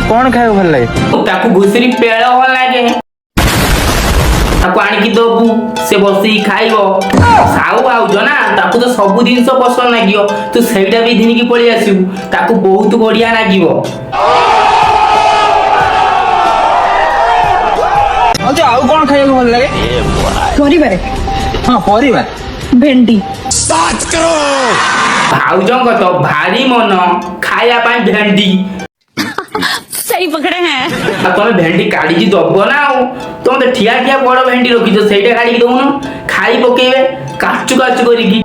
कौन खाए भल लगे ताकू घुसरी पेड़ भल लगे ताकू आनिकी दबू से बसी खाइबो साउ आउज ना ताकू तो सब जिनस पसंद लागियो तू सेटा भी धीनिकी पळी आसीबू ताकू बहुत बढ़िया लागिबो अच्छा आउ कौन खाए भल लगे परिवार हां परिवार भेंडी बात करो भाउजंग तो भारी मन खाया पाई भेंडी सही पकड़े हैं तुम भेंडी काढ़ी दब ना तुम तो ठिया ठिया बड़ भेंडी रखी से काढ़ी दौन खाई पकेबे काचु काचु करिकी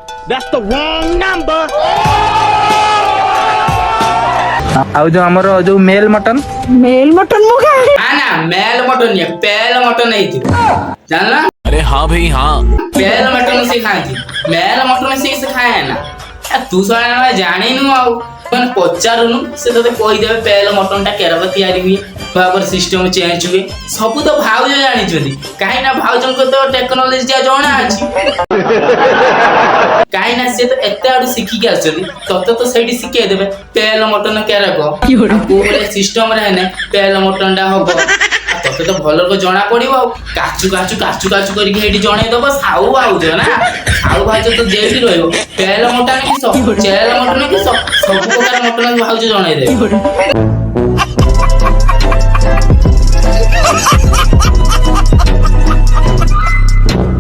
आउ जो हमर जो मेल मटन मुखा ना ना मेल मटन नहीं पेल मटन नहीं थी जानला अरे हाँ भाई हाँ पेल मटन से खाती मेल मटन से खाए ना तू सारा जानी नु आउ मन पचारुनु से तते कहि देबे पेल मटन टा केरब तयारी हुए बाबर सिस्टम चेंज हुए सब तो भाउज जानी छथि काहे ना भाउजन को तो टेक्नोलॉजी जा जणा अछि काहे ना से तो एते आडू सिखि के आछथि तते तो सेठी सिखे देबे पेल मटन केरब पूरे सिस्टम रे ने पेल मटन टा होबो तते तो भलो को जणा पड़िबो काचु काचु काचु काचु करी हेडी जणे दबो साउ आउज ना साउ भाउज तो जेठी रहइबो पेल मटन कि सब चेल मटन कि सब प्रकार मटन भाउज जणे दे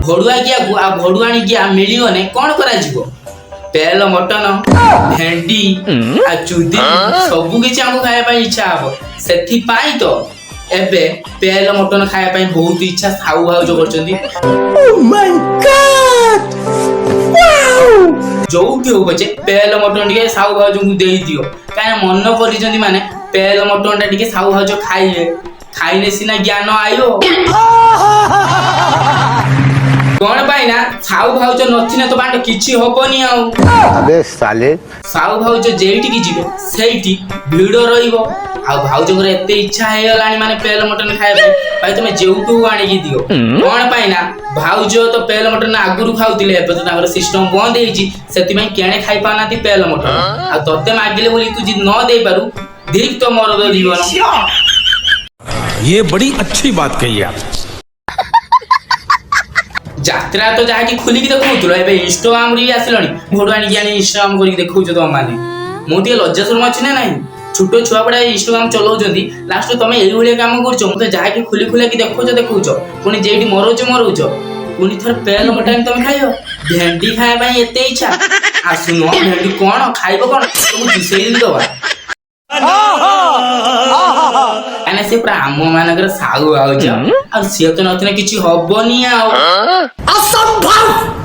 घोड़ुआनी क्या मिलियो ने कौन करा जीवो पेल मटन भेंडी आ चुदी सब किछि हमको खाया पई इच्छा हबो सेथि पाई तो एबे पेल मटन खाया पई बहुत इच्छा साउ भाउज करचंदी ओ माय गॉड वाओ जो कि हो बचे पेल मटन के साउ भाउज को देई दियो काहे मन करिजंदी माने पेल मटन टा के साउ भाउज खाइए खाइने सिना ज्ञान आयो कौन पाई ना साउ भाउज नथिने तो बांड किछि होबनी आउ अबे साले साउ भाउज जेठी की जिवे सेठी भीड़ रहिबो आ भाउज करे एते इच्छा हे गलानी माने पेल मटन खाए भाई तुमे जेउटू आनी की दियो कौन पाई ना भाउज तो पेल मटन आगुरु खाउतिले एबे तो ताकर सिस्टम बंद हेची सेति में केने खाई पानाती पेल मटन आ तते मागिले बोली तू जी न दे पारू देख तो मोर दो जीवन ये बड़ी अच्छी बात कही आप यात्रा तो जाके खुली की देखौतलो एबे इंस्टाग्राम रे आसिलनी घोड़ानी ज्ञानी इंस्टाग्राम करी देखौछ तो माने मोटी लज्जा शर्मा अछि ना नहीं छोटो छुआ बड़ा इंस्टाग्राम चलाउजंदी लास्ट तमे एई होले काम करछो मते जाके खुली खुला की देखौछ पुनी जेडी मरोछ पुनी थर पेल मटन तमे खाइयो भेंडी खाए भाई एते इच्छा आ सुनो भेंडी कोन खाइबो कोन तू दिसेई दवा एने से पूरा आम मानकर सागु आउछ और से तो नथने किछि हबनी आ असंभव